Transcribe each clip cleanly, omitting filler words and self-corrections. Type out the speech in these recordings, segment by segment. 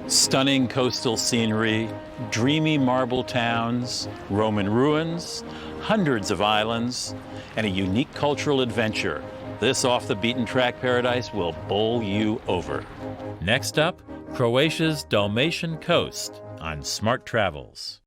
Stunning coastal scenery, dreamy marble towns, Roman ruins, hundreds of islands, and a unique cultural adventure. This off-the-beaten-track paradise will bowl you over. Next up, Croatia's Dalmatian Coast on Smart Travels.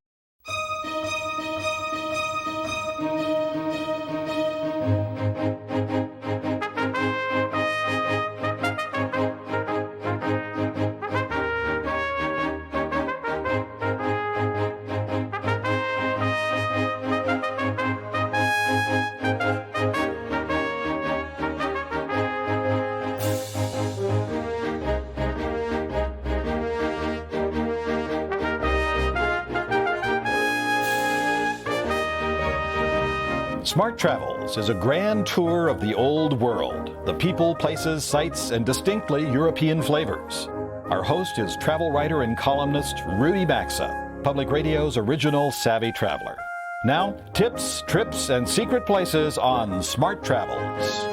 Smart Travels is a grand tour of the old world, the people, places, sights, and distinctly European flavors. Our host is travel writer and columnist Rudy Maxa, Public Radio's original savvy traveler. Now, tips, trips, and secret places on Smart Travels.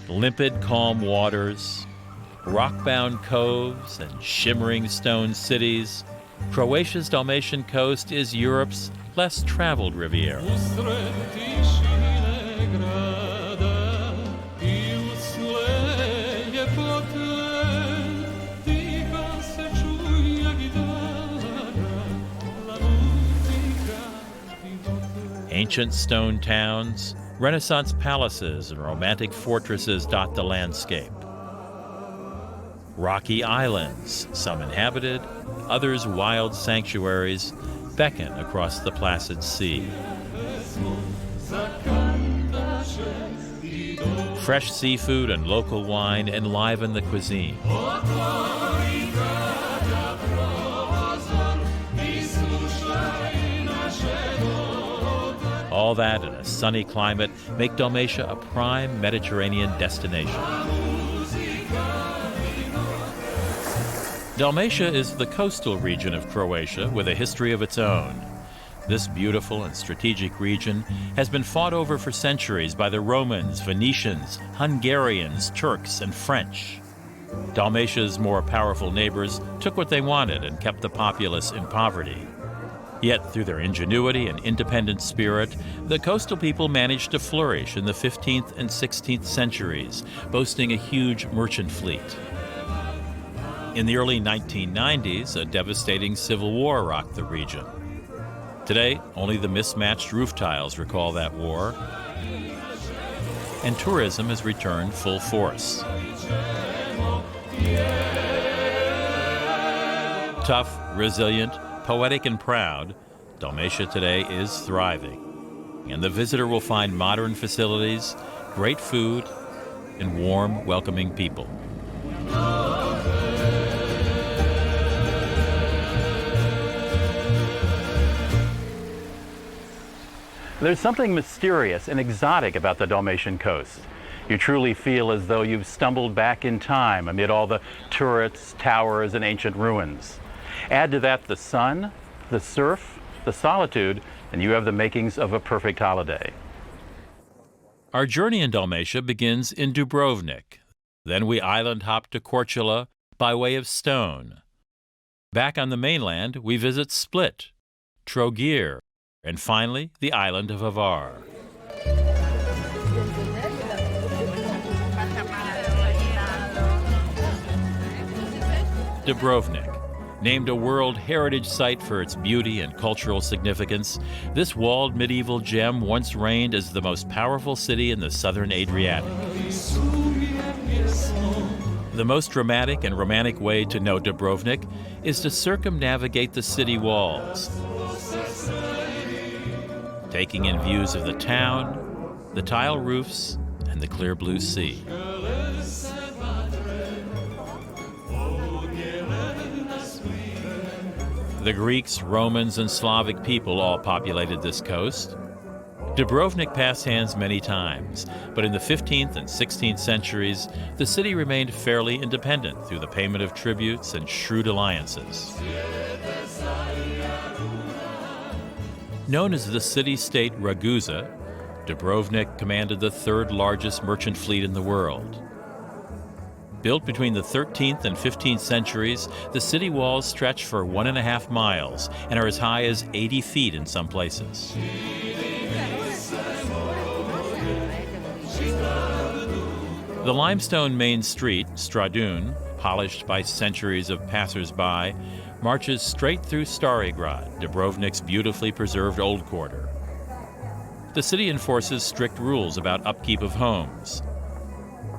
Limpid, calm waters, rock-bound coves, and shimmering stone cities, Croatia's Dalmatian coast is Europe's less traveled Riviera. Ancient stone towns, Renaissance palaces and romantic fortresses dot the landscape. Rocky islands, some inhabited, others wild sanctuaries, beckon across the placid sea. Fresh seafood and local wine enliven the cuisine. All that in a sunny climate make Dalmatia a prime Mediterranean destination. Dalmatia is the coastal region of Croatia with a history of its own. This beautiful and strategic region has been fought over for centuries by the Romans, Venetians, Hungarians, Turks, and French. Dalmatia's more powerful neighbors took what they wanted and kept the populace in poverty. Yet, through their ingenuity and independent spirit, the coastal people managed to flourish in the 15th and 16th centuries, boasting a huge merchant fleet. In the early 1990s, a devastating civil war rocked the region. Today, only the mismatched roof tiles recall that war, and tourism has returned full force. Tough, resilient, poetic and proud, Dalmatia today is thriving, and the visitor will find modern facilities, great food, and warm, welcoming people. There's something mysterious and exotic about the Dalmatian coast. You truly feel as though you've stumbled back in time amid all the turrets, towers, and ancient ruins. Add to that the sun, the surf, the solitude, and you have the makings of a perfect holiday. Our journey in Dalmatia begins in Dubrovnik. Then we island hop to Korčula by way of Stone. Back on the mainland, we visit Split, Trogir, and finally the island of Hvar. Dubrovnik. Named a World Heritage Site for its beauty and cultural significance, this walled medieval gem once reigned as the most powerful city in the southern Adriatic. The most dramatic and romantic way to know Dubrovnik is to circumnavigate the city walls, taking in views of the town, the tile roofs, and the clear blue sea. The Greeks, Romans, and Slavic people all populated this coast. Dubrovnik passed hands many times, but in the 15th and 16th centuries, the city remained fairly independent through the payment of tributes and shrewd alliances. Known as the city-state Ragusa, Dubrovnik commanded the third largest merchant fleet in the world. Built between the 13th and 15th centuries, the city walls stretch for 1.5 miles and are as high as 80 feet in some places. The limestone main street, Stradun, polished by centuries of passers-by, marches straight through Stari Grad, Dubrovnik's beautifully preserved old quarter. The city enforces strict rules about upkeep of homes,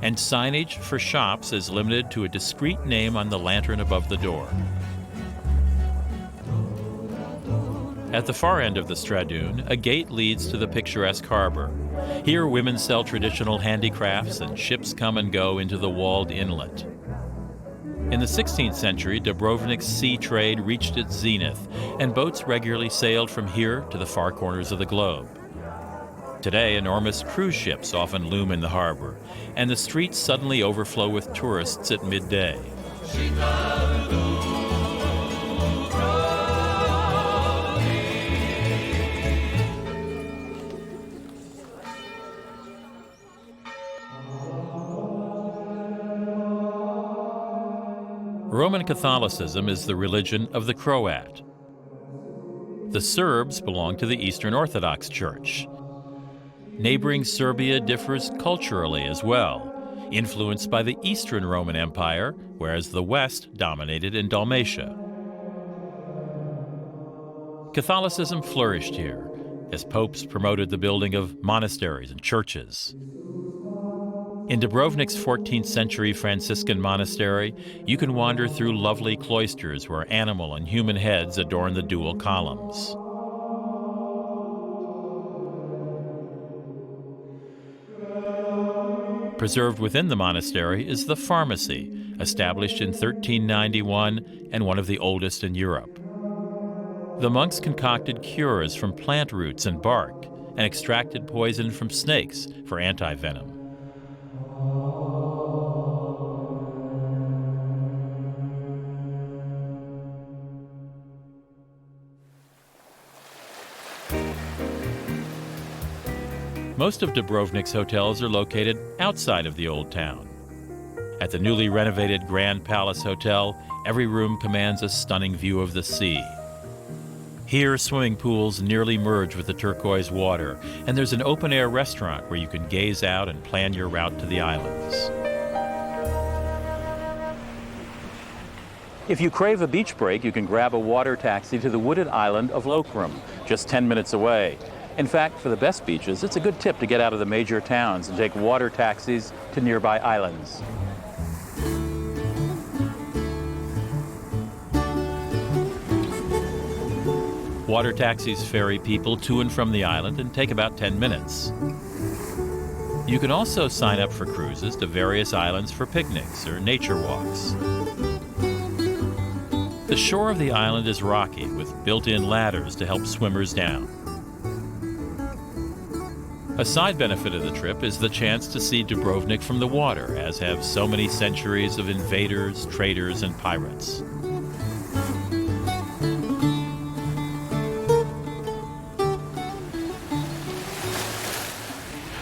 and signage for shops is limited to a discreet name on the lantern above the door. At the far end of the Stradun, a gate leads to the picturesque harbor. Here, women sell traditional handicrafts and ships come and go into the walled inlet. In the 16th century, Dubrovnik's sea trade reached its zenith, and boats regularly sailed from here to the far corners of the globe. Today, enormous cruise ships often loom in the harbor, and the streets suddenly overflow with tourists at midday. Roman Catholicism is the religion of the Croat. The Serbs belong to the Eastern Orthodox Church. Neighboring Serbia differs culturally as well, influenced by the Eastern Roman Empire, whereas the West dominated in Dalmatia. Catholicism flourished here as popes promoted the building of monasteries and churches. In Dubrovnik's 14th century Franciscan monastery, you can wander through lovely cloisters where animal and human heads adorn the dual columns. Preserved within the monastery is the pharmacy, established in 1391 and one of the oldest in Europe. The monks concocted cures from plant roots and bark and extracted poison from snakes for anti-venom. Most of Dubrovnik's hotels are located outside of the old town. At the newly renovated Grand Palace Hotel, every room commands a stunning view of the sea. Here, swimming pools nearly merge with the turquoise water, and there's an open-air restaurant where you can gaze out and plan your route to the islands. If you crave a beach break, you can grab a water taxi to the wooded island of Lokrum, just 10 minutes away. In fact, for the best beaches, it's a good tip to get out of the major towns and take water taxis to nearby islands. Water taxis ferry people to and from the island and take about 10 minutes. You can also sign up for cruises to various islands for picnics or nature walks. The shore of the island is rocky with built-in ladders to help swimmers down. A side benefit of the trip is the chance to see Dubrovnik from the water, as have so many centuries of invaders, traders, and pirates.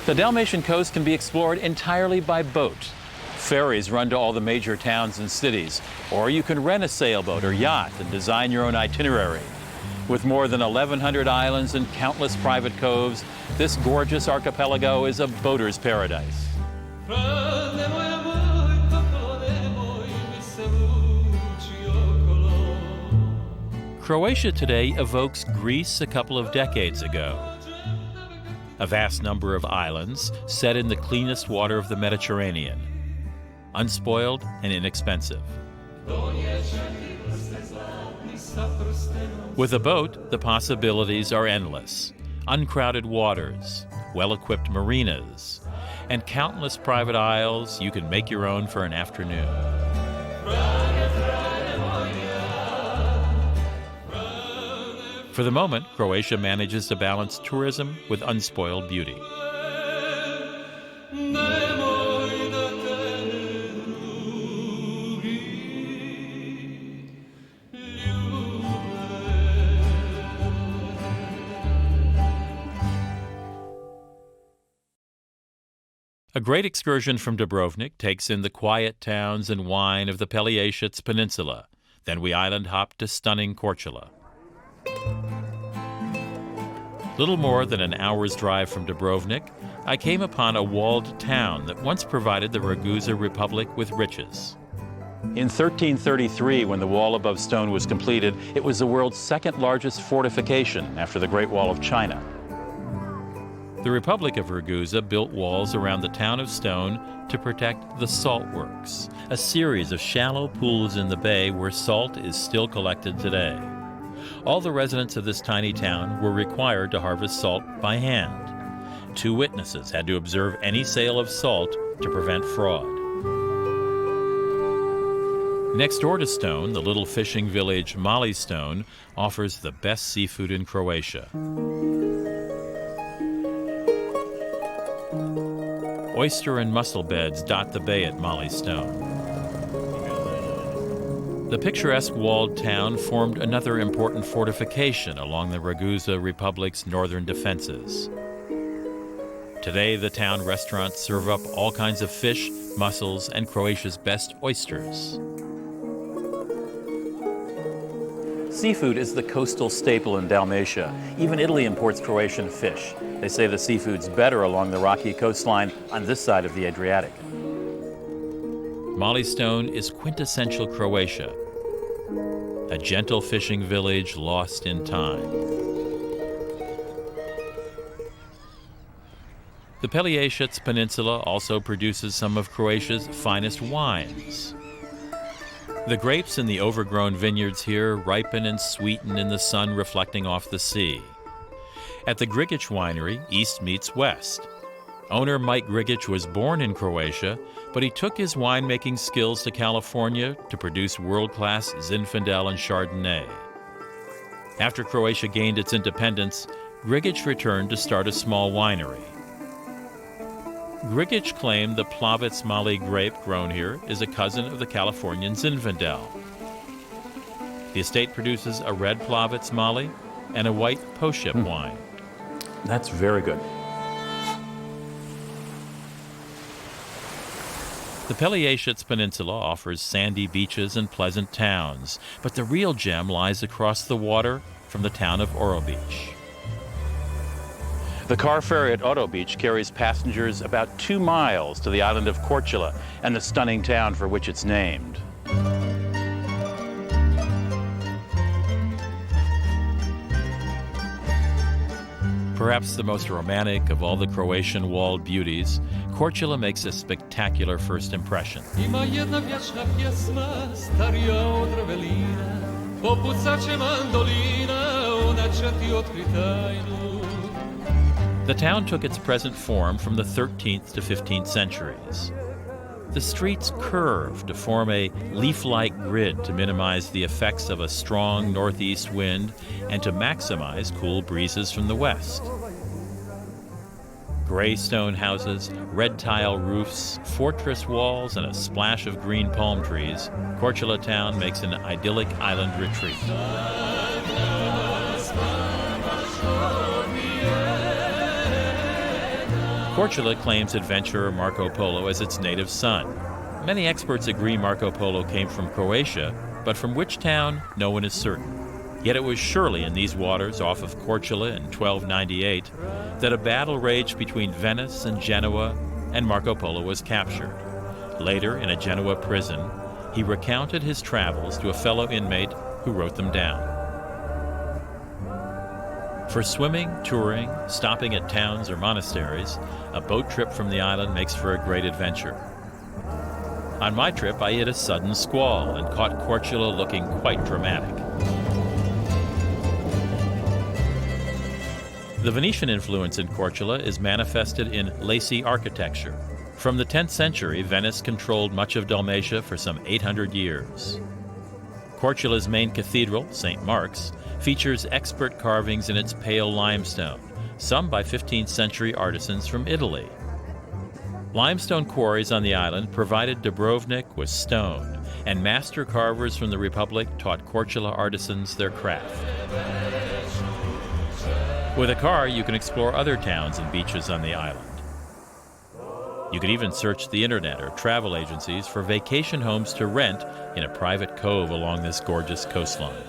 The Dalmatian coast can be explored entirely by boat. Ferries run to all the major towns and cities, or you can rent a sailboat or yacht and design your own itinerary. With more than 1,100 islands and countless private coves, this gorgeous archipelago is a boater's paradise. Croatia today evokes Greece a couple of decades ago. A vast number of islands set in the cleanest water of the Mediterranean, unspoiled and inexpensive. With a boat, the possibilities are endless. Uncrowded waters, well-equipped marinas, and countless private isles you can make your own for an afternoon. For the moment, Croatia manages to balance tourism with unspoiled beauty. A great excursion from Dubrovnik takes in the quiet towns and wine of the Pelješac Peninsula. Then we island hop to stunning Korčula. Little more than an hour's drive from Dubrovnik, I came upon a walled town that once provided the Ragusa Republic with riches. In 1333, when the wall above stone was completed, it was the world's second largest fortification after the Great Wall of China. The Republic of Ragusa built walls around the town of Stone to protect the salt works, a series of shallow pools in the bay where salt is still collected today. All the residents of this tiny town were required to harvest salt by hand. 2 witnesses had to observe any sale of salt to prevent fraud. Next door to Stone, the little fishing village Mollystone offers the best seafood in Croatia. Oyster and mussel beds dot the bay at Mollystone. The picturesque walled town formed another important fortification along the Ragusa Republic's northern defenses. Today, the town restaurants serve up all kinds of fish, mussels, and Croatia's best oysters. Seafood is the coastal staple in Dalmatia. Even Italy imports Croatian fish. They say the seafood's better along the rocky coastline on this side of the Adriatic. Mollystone is quintessential Croatia, a gentle fishing village lost in time. The Pelješac Peninsula also produces some of Croatia's finest wines. The grapes in the overgrown vineyards here ripen and sweeten in the sun reflecting off the sea. At the Grigich Winery, east meets west. Owner Mike Grigich was born in Croatia, but he took his winemaking skills to California to produce world-class Zinfandel and Chardonnay. After Croatia gained its independence, Grigich returned to start a small winery. Grigich claimed the Plavec Mali grape grown here is a cousin of the Californian Zinfandel. The estate produces a red Plavec Mali and a white Poship wine. That's very good. The Pelješac Peninsula offers sandy beaches and pleasant towns, but the real gem lies across the water from the town of Oro Beach. The car ferry at Oro Beach carries passengers about 2 miles to the island of Korčula and the stunning town for which it's named. Perhaps the most romantic of all the Croatian walled beauties, Korčula makes a spectacular first impression. Ima jedna vječna pjesma, starija od revelina, poput sače mandolina, ona će ti otkrit tajnu. The town took its present form from the 13th to 15th centuries. The streets curve to form a leaf-like grid to minimize the effects of a strong northeast wind and to maximize cool breezes from the west. Gray stone houses, red tile roofs, fortress walls, and a splash of green palm trees, Korčula town makes an idyllic island retreat. Korčula claims adventurer Marco Polo as its native son. Many experts agree Marco Polo came from Croatia, but from which town, no one is certain. Yet it was surely in these waters off of Korčula in 1298 that a battle raged between Venice and Genoa, and Marco Polo was captured. Later, in a Genoa prison, he recounted his travels to a fellow inmate who wrote them down. For swimming, touring, stopping at towns or monasteries, a boat trip from the island makes for a great adventure. On my trip, I hit a sudden squall and caught Korčula looking quite dramatic. The Venetian influence in Korčula is manifested in lacy architecture. From the 10th century, Venice controlled much of Dalmatia for some 800 years. Korčula's main cathedral, St. Mark's, features expert carvings in its pale limestone, some by 15th century artisans from Italy. Limestone quarries on the island provided Dubrovnik with stone, and master carvers from the Republic taught Korčula artisans their craft. With a car, you can explore other towns and beaches on the island. You can even search the internet or travel agencies for vacation homes to rent in a private cove along this gorgeous coastline.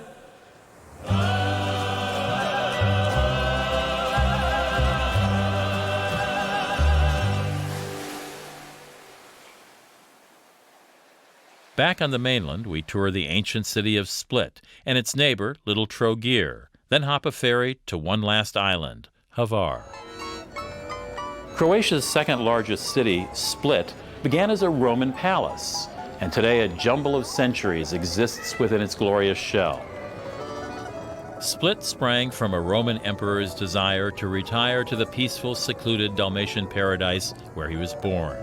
Back on the mainland, we tour the ancient city of Split and its neighbor, Little Trogir, then hop a ferry to one last island, Hvar. Croatia's second largest city, Split, began as a Roman palace, and today a jumble of centuries exists within its glorious shell. Split sprang from a Roman emperor's desire to retire to the peaceful, secluded Dalmatian paradise where he was born.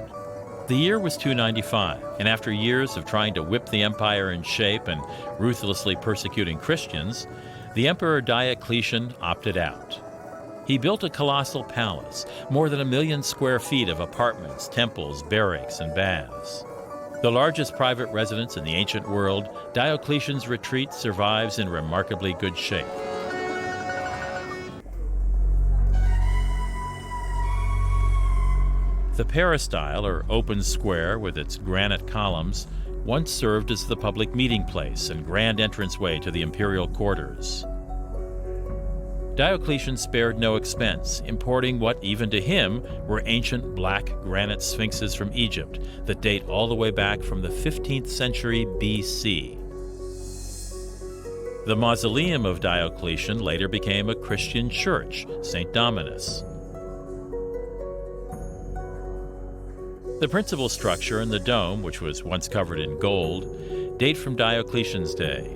The year was 295, and after years of trying to whip the empire in shape and ruthlessly persecuting Christians, the Emperor Diocletian opted out. He built a colossal palace, more than 1 million square feet of apartments, temples, barracks, and baths. The largest private residence in the ancient world, Diocletian's retreat survives in remarkably good shape. The peristyle, or open square with its granite columns, once served as the public meeting place and grand entranceway to the imperial quarters. Diocletian spared no expense, importing what, even to him, were ancient black granite sphinxes from Egypt that date all the way back from the 15th century BC. The mausoleum of Diocletian later became a Christian church, St. Dominus. The principal structure and the dome, which was once covered in gold, date from Diocletian's day.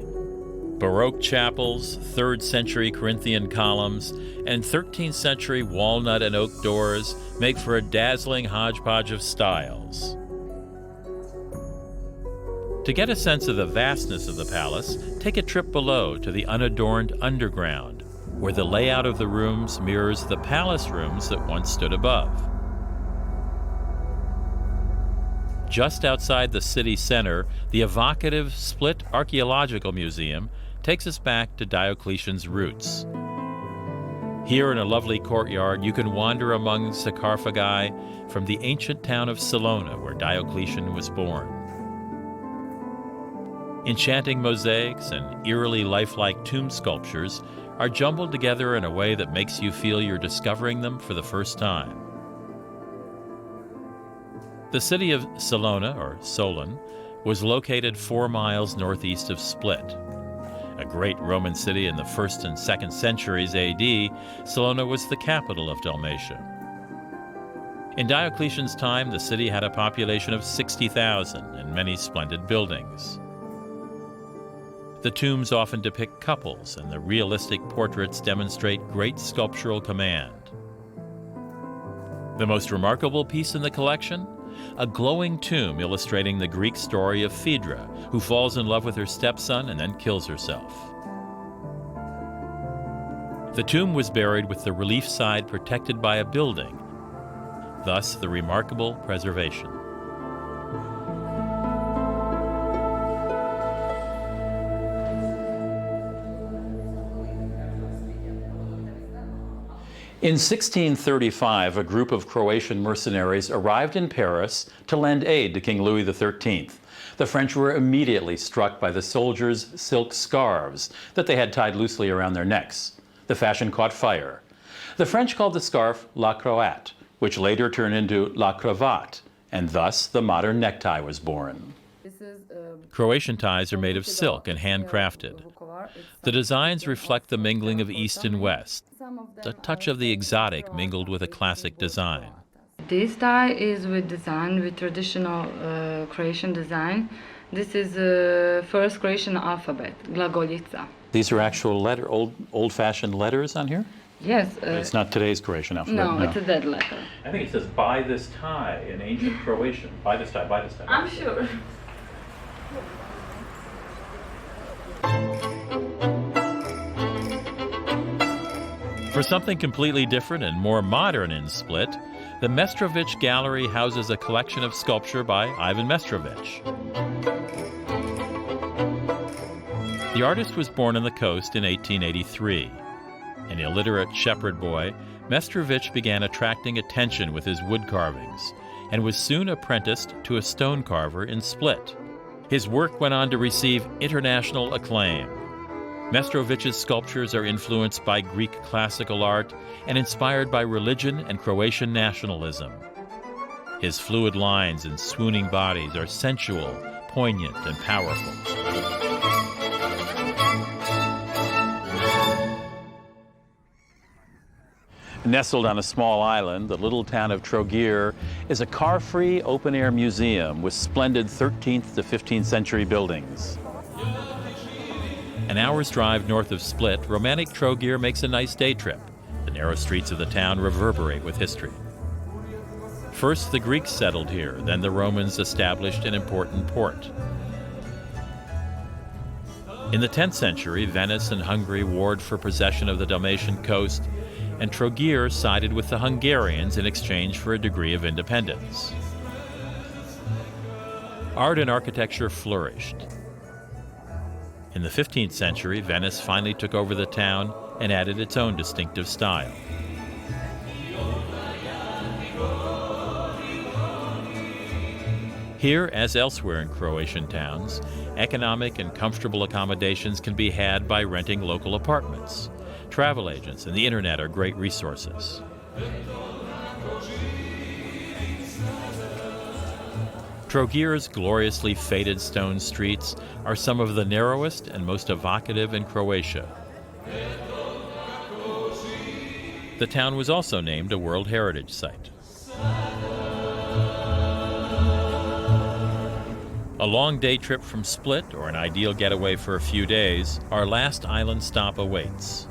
Baroque chapels, 3rd century Corinthian columns, and 13th century walnut and oak doors make for a dazzling hodgepodge of styles. To get a sense of the vastness of the palace, take a trip below to the unadorned underground, where the layout of the rooms mirrors the palace rooms that once stood above. Just outside the city center, the evocative Split Archaeological Museum takes us back to Diocletian's roots. Here in a lovely courtyard, you can wander among sarcophagi from the ancient town of Salona, where Diocletian was born. Enchanting mosaics and eerily lifelike tomb sculptures are jumbled together in a way that makes you feel you're discovering them for the first time. The city of Salona, or Solun, was located 4 miles northeast of Split. A great Roman city in the 1st and 2nd centuries AD, Salona was the capital of Dalmatia. In Diocletian's time, the city had a population of 60,000 and many splendid buildings. The tombs often depict couples, and the realistic portraits demonstrate great sculptural command. The most remarkable piece in the collection? A glowing tomb illustrating the Greek story of Phaedra, who falls in love with her stepson and then kills herself. The tomb was buried with the relief side protected by a building, thus the remarkable preservation. In 1635, a group of Croatian mercenaries arrived in Paris to lend aid to King Louis XIII. The French were immediately struck by the soldiers' silk scarves that they had tied loosely around their necks. The fashion caught fire. The French called the scarf la croate, which later turned into la cravate, and thus the modern necktie was born. Croatian ties are made of silk and handcrafted. The designs reflect the mingling of East and West, a touch of the exotic mingled with a classic design. This tie is designed with traditional Croatian design. This is the first Croatian alphabet, glagoljica. These are actual old-fashioned letters on here? Yes. It's not today's Croatian alphabet. No, it's a dead letter. I think it says, buy this tie in ancient Croatian. Buy this tie, buy this tie. I'm sure. For something completely different and more modern in Split, the Mestrovich Gallery houses a collection of sculpture by Ivan Mestrovich. The artist was born on the coast in 1883. An illiterate shepherd boy, Mestrovich began attracting attention with his wood carvings and was soon apprenticed to a stone carver in Split. His work went on to receive international acclaim. Mestrovich's sculptures are influenced by Greek classical art and inspired by religion and Croatian nationalism. His fluid lines and swooning bodies are sensual, poignant, and powerful. Nestled on a small island, the little town of Trogir is a car-free open-air museum with splendid 13th to 15th century buildings. An hour's drive north of Split, romantic Trogir makes a nice day trip. The narrow streets of the town reverberate with history. First, the Greeks settled here, then the Romans established an important port. In the 10th century, Venice and Hungary warred for possession of the Dalmatian coast, and Trogir sided with the Hungarians in exchange for a degree of independence. Art and architecture flourished. In the 15th century, Venice finally took over the town and added its own distinctive style. Here, as elsewhere in Croatian towns, economic and comfortable accommodations can be had by renting local apartments. Travel agents and the internet are great resources. Trogir's gloriously faded stone streets are some of the narrowest and most evocative in Croatia. The town was also named a World Heritage Site. A long day trip from Split, or an ideal getaway for a few days, our last island stop awaits.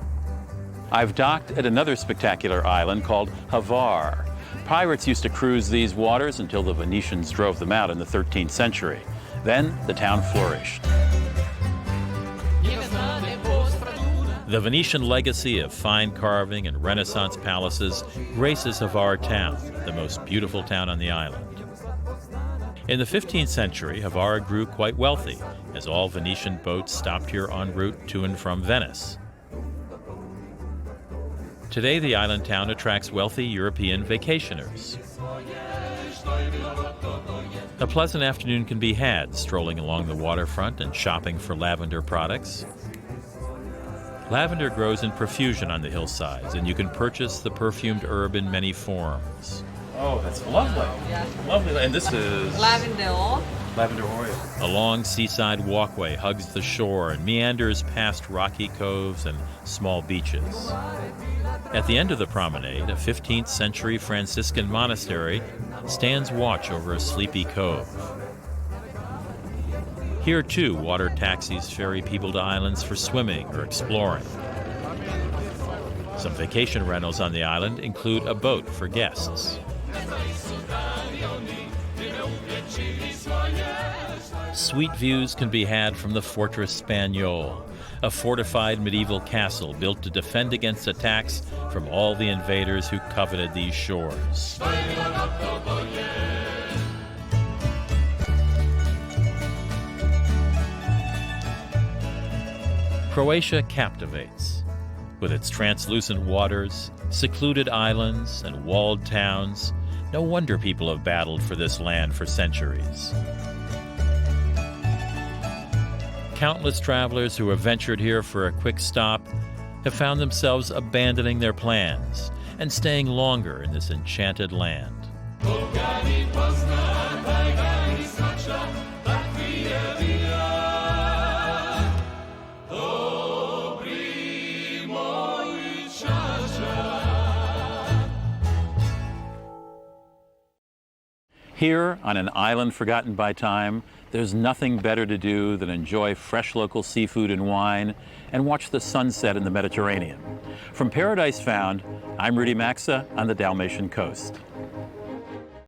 I've docked at another spectacular island called Hvar. Pirates used to cruise these waters until the Venetians drove them out in the 13th century. Then the town flourished. The Venetian legacy of fine carving and Renaissance palaces graces Hvar town, the most beautiful town on the island. In the 15th century, Hvar grew quite wealthy, as all Venetian boats stopped here en route to and from Venice. Today, the island town attracts wealthy European vacationers. A pleasant afternoon can be had strolling along the waterfront and shopping for lavender products. Lavender grows in profusion on the hillsides, and you can purchase the perfumed herb in many forms. Oh, that's lovely. Yeah. Lovely. And this is Lavender oil. lavender oil. A long seaside walkway hugs the shore and meanders past rocky coves and small beaches. At the end of the promenade, a 15th century Franciscan monastery stands watch over a sleepy cove. Here, too, water taxis ferry people to islands for swimming or exploring. Some vacation rentals on the island include a boat for guests. Sweet views can be had from the Fortress Spaniol, a fortified medieval castle built to defend against attacks from all the invaders who coveted these shores. Croatia captivates. With its translucent waters, secluded islands, and walled towns, no wonder people have battled for this land for centuries. Countless travelers who have ventured here for a quick stop have found themselves abandoning their plans and staying longer in this enchanted land. Here, on an island forgotten by time, there's nothing better to do than enjoy fresh local seafood and wine and watch the sunset in the Mediterranean. From Paradise Found, I'm Rudy Maxa on the Dalmatian Coast.